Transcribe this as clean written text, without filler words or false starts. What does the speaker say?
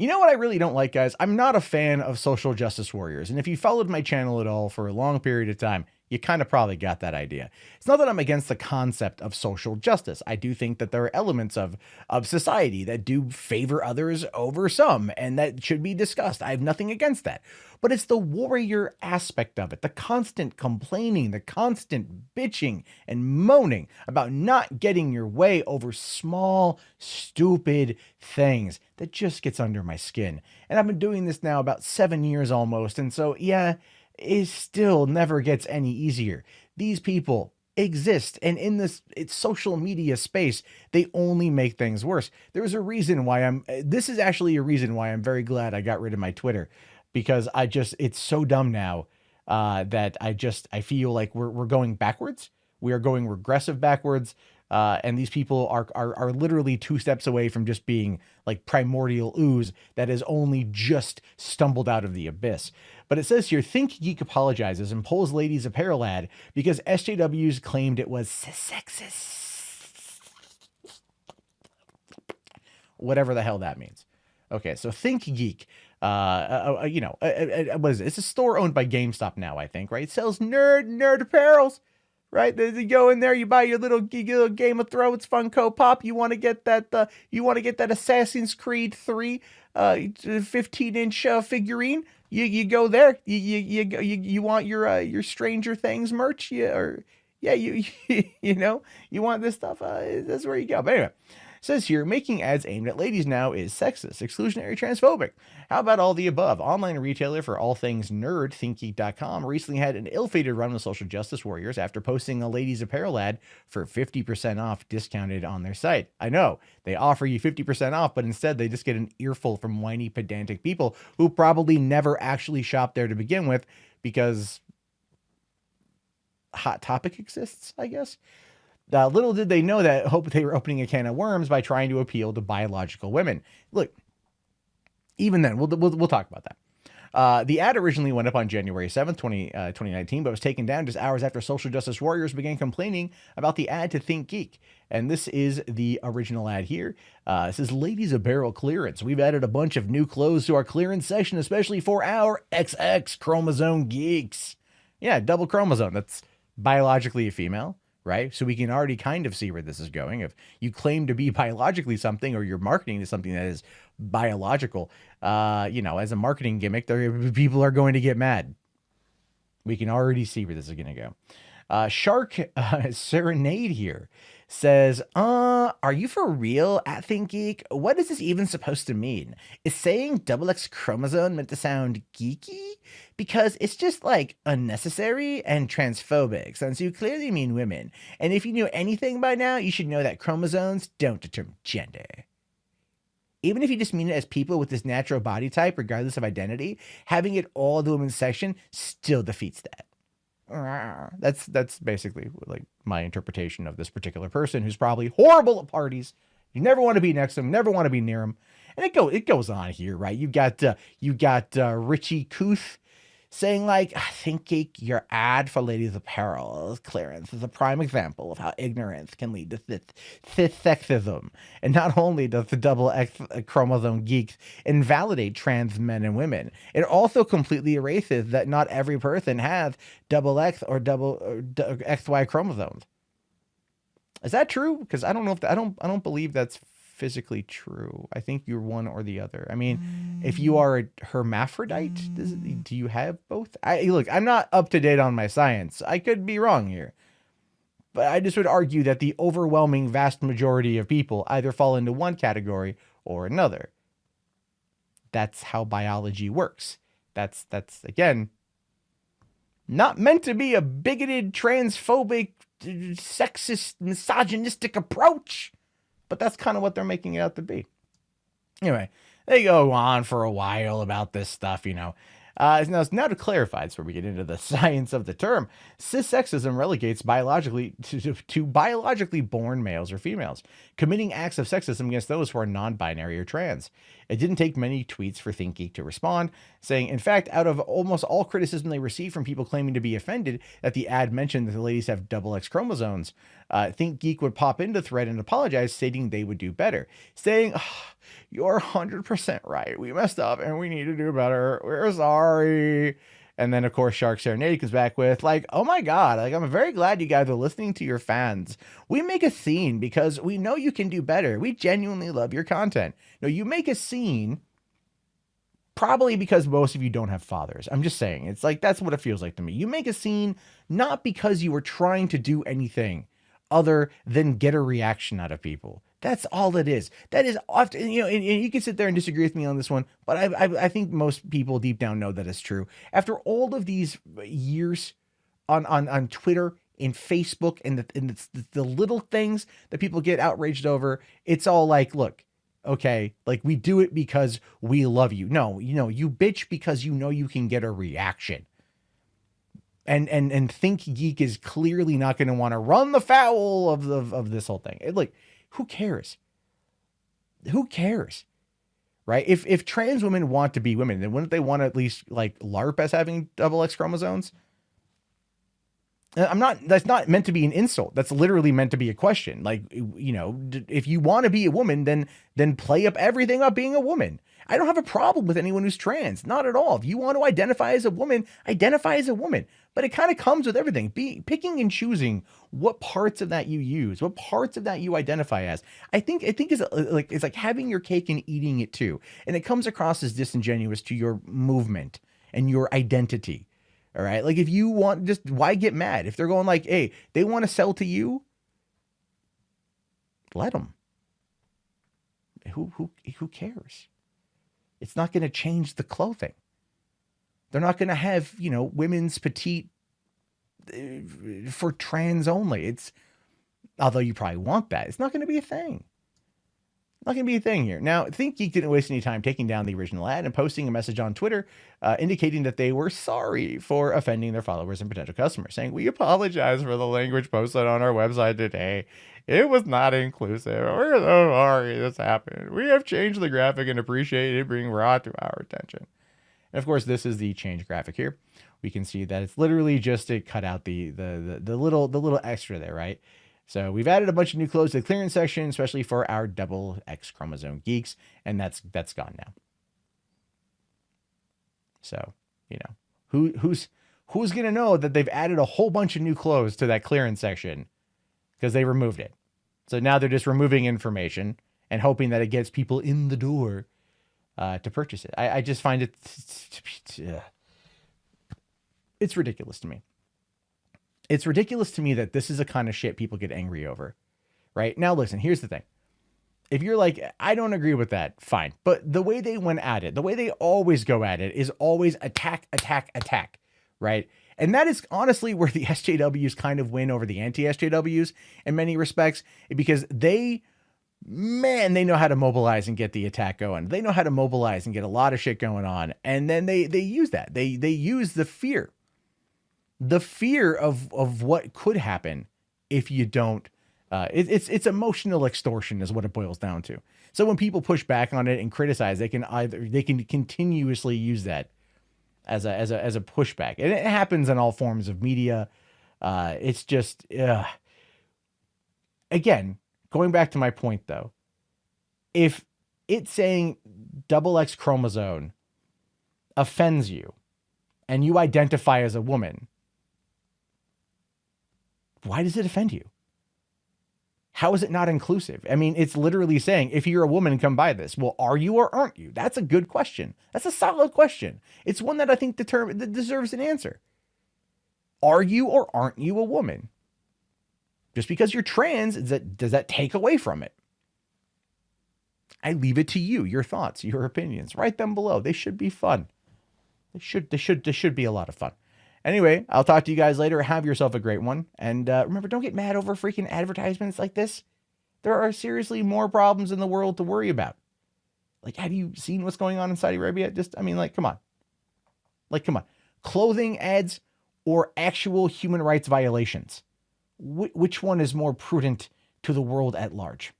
You know what I really don't like, guys? I'm not a fan of social justice warriors. And if you followed my channel at all for a long period of time, you kind of probably got that idea. It's not that I'm against the concept of social justice. I do think that there are elements of society that do favor others over some, and that should be discussed. I have nothing against that. But it's the warrior aspect of it, the constant complaining, the constant bitching and moaning about not getting your way over small, stupid things that just gets under my skin. And I've been doing this now about 7 years almost, and so yeah, it still never gets any easier. These people exist, and in this social media space, they only make things worse. There's a reason why this is actually a reason why I'm very glad I got rid of my Twitter, because it's so dumb now, that I feel like we're going backwards. We are going regressive backwards. And these people are literally 2 steps away from just being like primordial ooze that has only just stumbled out of the abyss. But it says here, ThinkGeek apologizes and pulls ladies' apparel ad because SJWs claimed it was sexist. Whatever the hell that means. Okay, so ThinkGeek, what is it? It's a store owned by GameStop now, I think, right? It sells nerd apparels. Right, you go in there, you buy your little Game of Thrones Funko Pop. You want to get that Assassin's Creed 3 15-inch figurine. You go there. You want your Stranger Things merch. You want this stuff. That's where you go. But anyway. Says here, making ads aimed at ladies now is sexist, exclusionary, transphobic. How about all the above? Online retailer for all things nerd, ThinkGeek.com, recently had an ill-fated run with social justice warriors after posting a ladies' apparel ad for 50% off discounted on their site. I know, they offer you 50% off, but instead they just get an earful from whiny, pedantic people who probably never actually shopped there to begin with because Hot Topic exists, I guess. Little did they know that they were opening a can of worms by trying to appeal to biological women. Look, even then, we'll talk about that. The ad originally went up on January 7th, 2019, but was taken down just hours after social justice warriors began complaining about the ad to ThinkGeek. And this is the original ad here. It says, ladies apparel clearance. We've added a bunch of new clothes to our clearance section, especially for our XX chromosome geeks. Yeah, double chromosome. That's biologically a female. Right? So we can already kind of see where this is going. If you claim to be biologically something, or you're marketing to something that is biological, as a marketing gimmick, people are going to get mad. We can already see where this is going to go. Shark Serenade here says, are you for real at ThinkGeek? What is this even supposed to mean? Is saying XX chromosome meant to sound geeky? Because it's just like unnecessary and transphobic, since you clearly mean women. And if you knew anything by now, you should know that chromosomes don't determine gender. Even if you just mean it as people with this natural body type, regardless of identity, having it all the women's section still defeats that. That's basically like my interpretation of this particular person who's probably horrible at parties. You never want to be next to him, never want to be near him. And it goes on here, right? You got Richie Kuth saying like, I think your ad for ladies apparel clearance is a prime example of how ignorance can lead to sexism. And not only does the double X chromosome geeks invalidate trans men and women, it also completely erases that not every person has double X or XY chromosomes. Is that true? Because I don't know if I don't believe that's physically true. I think you're one or the other. I mean, if you are a hermaphrodite, do you have both? Look, I'm not up to date on my science. I could be wrong here. But I just would argue that the overwhelming vast majority of people either fall into one category or another. That's how biology works. That's again, not meant to be a bigoted, transphobic, sexist, misogynistic approach. But that's kind of what they're making it out to be. Anyway, they go on for a while about this stuff, Now to clarify, it's where we get into the science of the term. Cissexism relegates biologically to biologically born males or females, committing acts of sexism against those who are non-binary or trans. It didn't take many tweets for ThinkGeek to respond, saying, in fact, out of almost all criticism they received from people claiming to be offended that the ad mentioned that the ladies have double X chromosomes, ThinkGeek would pop into thread and apologize, stating they would do better, saying, oh, you're 100% right. We messed up and we need to do better. We're sorry. And then, of course, Shark Serenade comes back with, like, oh my God, like, I'm very glad you guys are listening to your fans. We make a scene because we know you can do better. We genuinely love your content. No, you make a scene probably because most of you don't have fathers. I'm just saying. It's like, that's what it feels like to me. You make a scene not because you were trying to do anything other than get a reaction out of people. That's all it is. That is often, and you can sit there and disagree with me on this one, but I think most people deep down know that it's true. After all of these years on Twitter and Facebook and the little things that people get outraged over, it's all like, look, okay, like, we do it because we love you. No, you bitch because you know you can get a reaction. And ThinkGeek is clearly not going to want to run the foul of this whole thing. Like, who cares? Who cares? Right? If trans women want to be women, then wouldn't they want to at least like LARP as having double X chromosomes? That's not meant to be an insult. That's literally meant to be a question. Like, if you want to be a woman, then play up everything up being a woman. I don't have a problem with anyone who's trans. Not at all. If you want to identify as a woman, identify as a woman. But it kind of comes with everything. Picking and choosing what parts of that you use, what parts of that you identify as. I think it's like having your cake and eating it too. And it comes across as disingenuous to your movement and your identity. All right. Like, if you want, just why get mad? If they're going like, hey, they want to sell to you, let them. Who cares? It's not going to change the clothing. They're not going to have, women's petite for trans only. Although you probably want that, it's not going to be a thing. Not going to be a thing here. Now, ThinkGeek didn't waste any time taking down the original ad and posting a message on Twitter indicating that they were sorry for offending their followers and potential customers, saying, we apologize for the language posted on our website today. It was not inclusive. We're so sorry this happened. We have changed the graphic and appreciate it being brought to our attention. And of course, this is the change graphic here. We can see that it's literally just to cut out the little extra there, right? So we've added a bunch of new clothes to the clearance section, especially for our double X chromosome geeks, and that's gone now. So, who's going to know that they've added a whole bunch of new clothes to that clearance section because they removed it. So now they're just removing information and hoping that it gets people in the door to purchase it. I just find it it's ridiculous to me. It's ridiculous to me that this is the kind of shit people get angry over, right? Now, listen, here's the thing. If you're like, I don't agree with that, fine. But the way they went at it, the way they always go at it is always attack, attack, attack, right? And that is honestly where the SJWs kind of win over the anti-SJWs in many respects, because they know how to mobilize and get the attack going. They know how to mobilize and get a lot of shit going on. And then they use that. They use the fear of what could happen if you don't. It's emotional extortion is what it boils down to. So when people push back on it and criticize, they can continuously use that as a pushback, and it happens in all forms of media. It's just again, going back to my point though, if it's saying double X chromosome offends you and you identify as a woman, why does it offend you? How is it not inclusive? I mean, it's literally saying, if you're a woman, come buy this. Well, are you or aren't you? That's a good question. That's a solid question. It's one that I think that deserves an answer. Are you or aren't you a woman? Just because you're trans, does that take away from it? I leave it to you, your thoughts, your opinions. Write them below. They should be fun. They should be a lot of fun. Anyway, I'll talk to you guys later. Have yourself a great one. And remember, don't get mad over freaking advertisements like this. There are seriously more problems in the world to worry about. Like, have you seen what's going on in Saudi Arabia? Come on. Come on. Clothing ads or actual human rights violations? Which one is more prudent to the world at large?